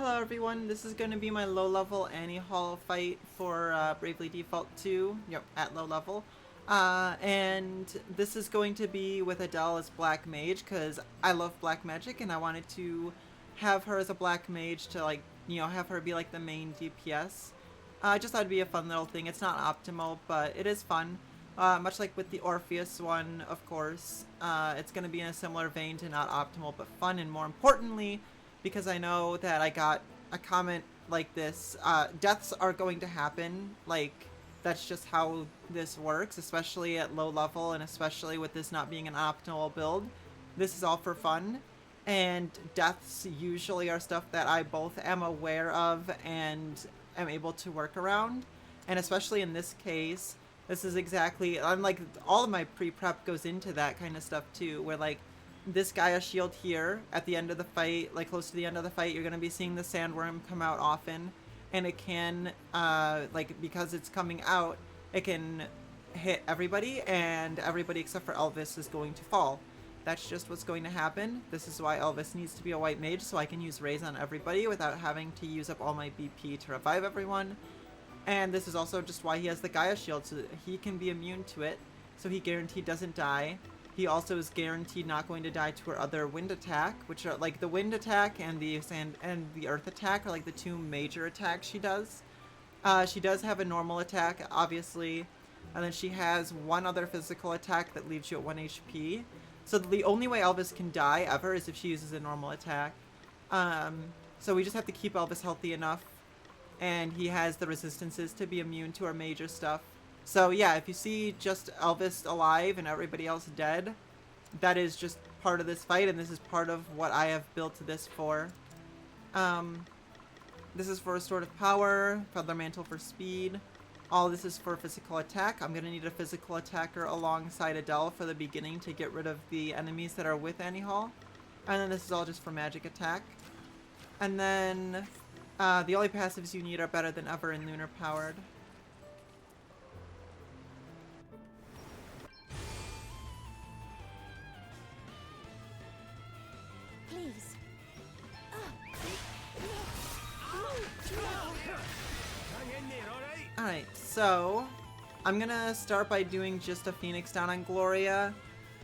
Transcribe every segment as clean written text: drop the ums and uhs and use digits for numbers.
Hello everyone, this is going to be my low level Anihal fight for Bravely Default 2, yep, at low level. And this is going to be with Adele as Black Mage because I love Black Magic and I wanted to have her as a Black Mage to have her be like the main DPS. I just thought it'd be a fun little thing. It's not optimal, but it is fun. Much like with the Orpheus one, of course, it's going to be in a similar vein to not optimal but fun, and more importantly, because I know that I got a comment like this, deaths are going to happen, like, that's just how this works, especially at low level, and especially with this not being an optimal build. This is all for fun, and deaths usually are stuff that I both am aware of and am able to work around, and especially in this case, this is exactly, I'm like, all of my pre-prep goes into that kind of stuff too, where like, this Gaia shield here at the end of the fight, like close to the end of the fight, you're going to be seeing the sandworm come out often, and it can, like, because it's coming out, it can hit everybody, and everybody except for Elvis is going to fall. That's just what's going to happen. This is why Elvis needs to be a white mage, so I can use Raise on everybody without having to use up all my BP to revive everyone. And this is also just why he has the Gaia shield, so that he can be immune to it, so he guaranteed doesn't die. He also is guaranteed not going to die to her other wind attack, which are like the wind attack and the sand and the earth attack are like the two major attacks she does. She does have a normal attack, obviously, and then she has one other physical attack that leaves you at 1 HP. So the only way Elvis can die ever is if she uses a normal attack. So we just have to keep Elvis healthy enough, and he has the resistances to be immune to our major stuff. So yeah, if you see just Elvis alive and everybody else dead, that is just part of this fight, and this is part of what I have built this for. This is for Restorative Power, Feather Mantle for speed. All this is for physical attack. I'm going to need a physical attacker alongside Adele for the beginning to get rid of the enemies that are with Anihal. And then this is all just for magic attack. And then the only passives you need are Better Than Ever and Lunar Powered. Please. Alright, so I'm gonna start by doing just a Phoenix down on Gloria.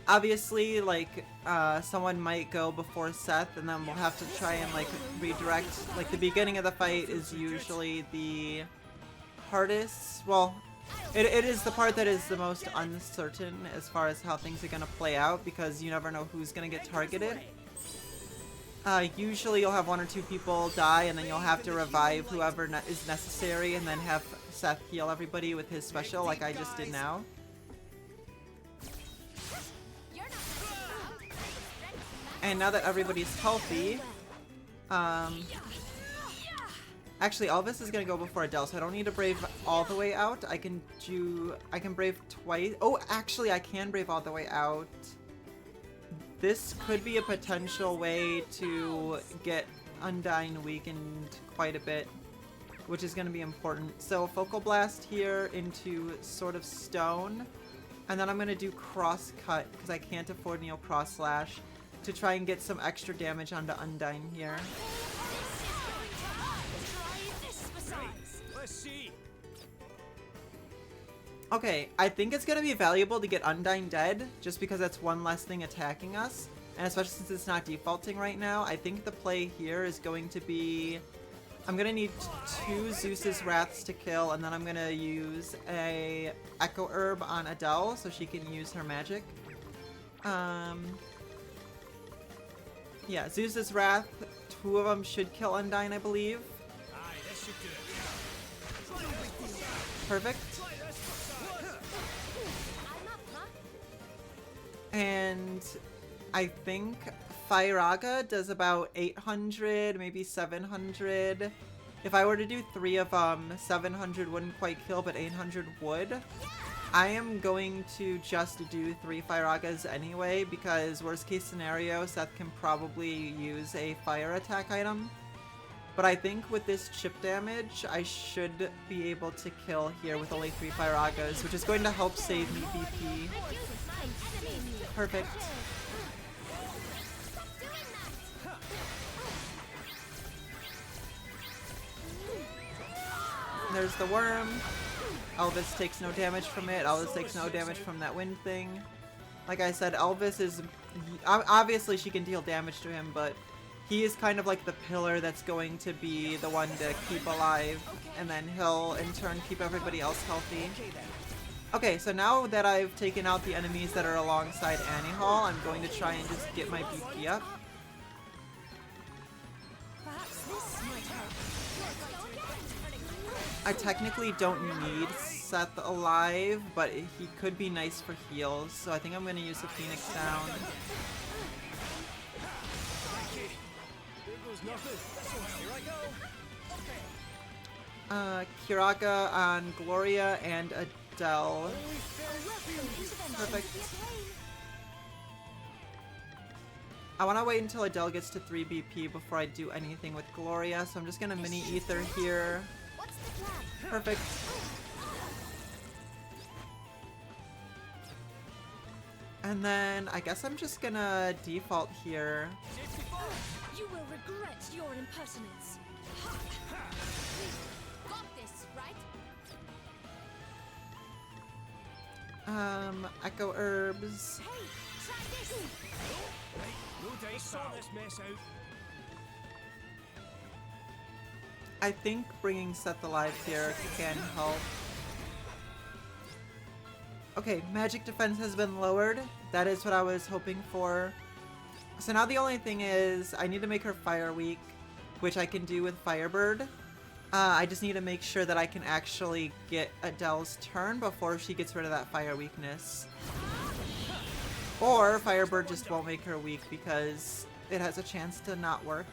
Obviously, like, someone might go before Seth, and then we'll have to try and, like, redirect. Like, the beginning of the fight is usually the hardest. Well, it is the part that is the most uncertain as far as how things are gonna play out, because you never know who's gonna get targeted. Usually you'll have one or two people die, and then you'll have to revive whoever is necessary, and then have Seth heal everybody with his special, like I just did now. And now that everybody's healthy, actually Elvis is gonna go before Adele, so I don't need to brave all the way out. I can brave twice. Oh, actually I can brave all the way out. This could be a potential way to get Undyne weakened quite a bit, which is going to be important. So Focal Blast here into Sword of Stone, and then I'm going to do Cross Cut because I can't afford Neo Cross Slash to try and get some extra damage onto Undyne here. Let's see. Okay, I think it's going to be valuable to get Undyne dead, just because that's one less thing attacking us. And especially since it's not defaulting right now, I think the play here is going to be... I'm going to need 2 Zeus's Wraths to kill, and then I'm going to use a Echo Herb on Adele, so she can use her magic. Yeah, Zeus's Wrath, 2 of them should kill Undyne, I believe. Aye, that should do it. Perfect. And I think Firaga does about 800, maybe 700. If I were to do 3 of them, 700 wouldn't quite kill, but 800 would. I am going to just do 3 Firagas anyway, because worst case scenario, Seth can probably use a fire attack item. But I think with this chip damage, I should be able to kill here with only 3 Firagas, which is going to help save me BP. Perfect. there's the worm. Elvis takes no damage from it. Elvis takes no damage from that wind thing. Like I said, Elvis is... Obviously she can deal damage to him, but he is kind of like the pillar that's going to be the one to keep alive. And then he'll, in turn, keep everybody else healthy. Okay, so now that I've taken out the enemies that are alongside Anihal, I'm going to try and just get my BP up. I technically don't need Seth alive, but he could be nice for heals, so I think I'm going to use the Phoenix down. Kiraka on Gloria and Adele. Perfect. I want to wait until Adele gets to 3 BP before I do anything with Gloria, so I'm just going to mini ether here. Perfect. And then I guess I'm just gonna default here. You will regret your impertinence. Got this, right? Echo Herbs. Hey, try this. No dice, sort this mess out. I think bringing Seth alive here can help. Okay, magic defense has been lowered. That is what I was hoping for. So now the only thing is I need to make her fire weak, which I can do with Firebird. I just need to make sure that I can actually get Adele's turn before she gets rid of that fire weakness. Or Firebird just won't make her weak because it has a chance to not work.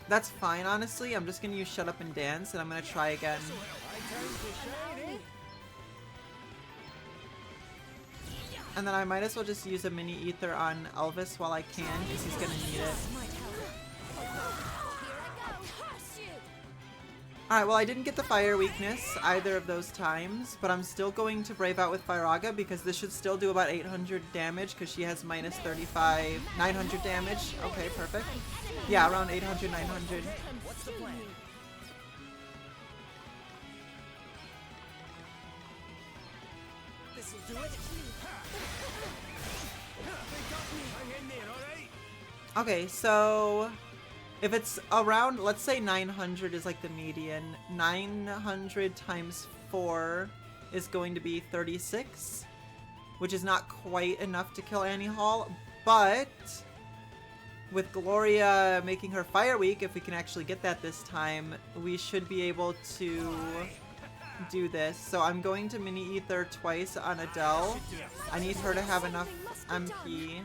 That's fine, honestly. I'm just gonna use Shut Up and Dance, and I'm gonna try again. And then I might as well just use a mini ether on Elvis while I can, because he's gonna need it. Alright, well I didn't get the fire weakness either of those times, but I'm still going to Brave Out with Firaga because this should still do about 800 damage because she has minus 35, 900 damage. Okay, perfect. Yeah, around 800, 900. What's the plan? This'll do it. Hang in there, alright? Okay, so if it's around, let's say 900 is like the median, 900 times 4 is going to be 36, which is not quite enough to kill Anihal, but with Gloria making her fire weak, if we can actually get that this time, we should be able to do this. So I'm going to mini ether twice on Adele. I need her to have enough MP.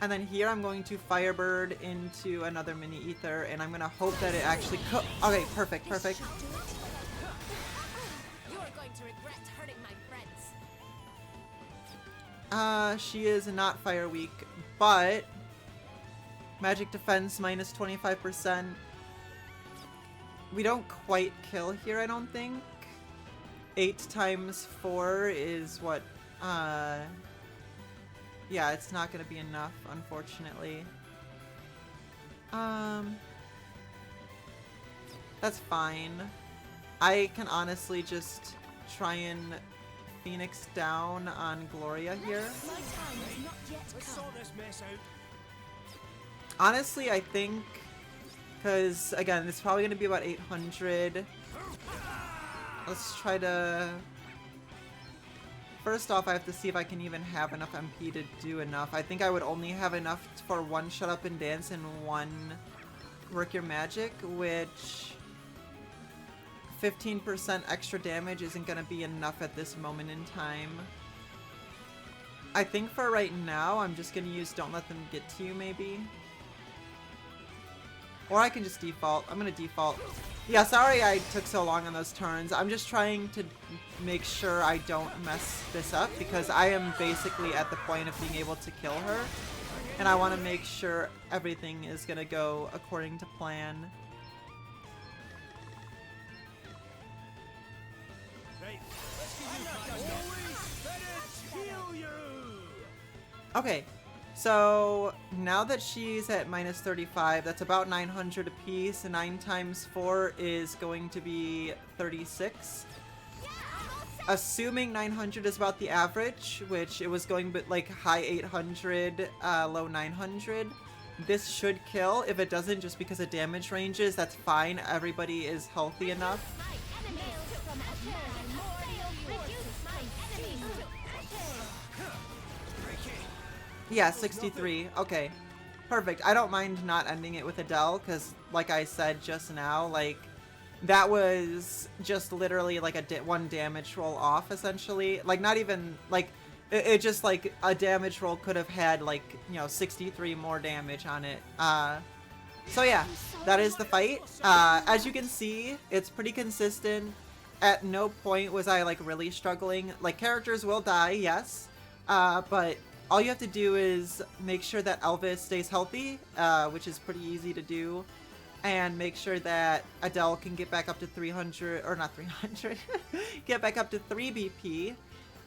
And then here I'm going to Firebird into another mini ether, and I'm gonna hope that it actually okay, perfect, perfect. You are going to regret hurting my friends. She is not fire weak, but magic defense minus 25%. We don't quite kill here, I don't think. 8 times 4 is what, yeah, it's not gonna be enough, unfortunately. That's fine. I can honestly just try and Phoenix down on Gloria here. My time has not yet Let's come. sort this mess out. Honestly, I think, because again, it's probably gonna be about 800. Let's try to... First off, I have to see if I can even have enough MP to do enough. I think I would only have enough for 1 Shut Up and Dance and 1 Work Your Magic, which 15% extra damage isn't going to be enough at this moment in time. I think for right now, I'm just going to use Don't Let Them Get to You, maybe. Or I can just default. I'm going to default. Yeah, sorry I took so long on those turns. I'm just trying to make sure I don't mess this up because I am basically at the point of being able to kill her. And I want to make sure everything is going to go according to plan. Right, let's get you back. Always finish, heal you. Okay, So now that she's at minus 35, that's about 900 apiece. 9 times 4 is going to be 36. Assuming 900 is about the average, which it was going like high 800, low 900. This should kill. If it doesn't, just because of damage ranges, that's fine. Everybody is healthy enough. Yeah, 63. Okay. Perfect. I don't mind not ending it with Adele, because like I said just now, like, that was just literally like a one damage roll off, essentially. Like, not even, like, it just, like, a damage roll could have had, like, you know, 63 more damage on it. So yeah, that is the fight. As you can see, it's pretty consistent. At no point was I, like, really struggling. Like, characters will die, yes, but all you have to do is make sure that Elvis stays healthy, which is pretty easy to do, and make sure that Adele can get back up to 300, or not 300, get back up to 3 BP,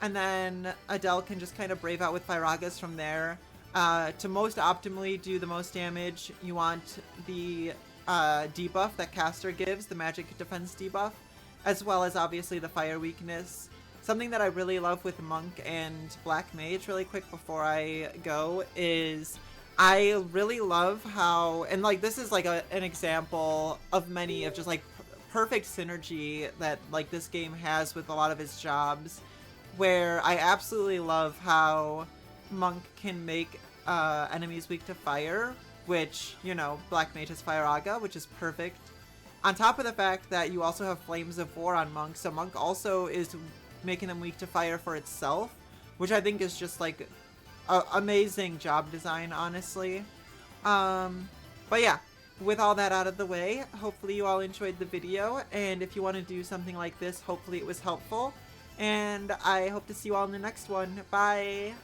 and then Adele can just kind of brave out with Firagas from there. To most optimally do the most damage, you want the debuff that Caster gives, the magic defense debuff, as well as obviously the fire weakness. Something that I really love with Monk and Black Mage, really quick before I go, is I really love how, and like this is like an example of many of just like perfect synergy that like this game has with a lot of its jobs, where I absolutely love how Monk can make enemies weak to fire, which, you know, Black Mage has Firaga, which is perfect. On top of the fact that you also have Flames of War on Monk, so Monk also is making them weak to fire for itself, which I think is just like amazing job design, honestly. But yeah, with all that out of the way, hopefully you all enjoyed the video, and if you want to do something like this, hopefully it was helpful, and I hope to see you all in the next one. Bye!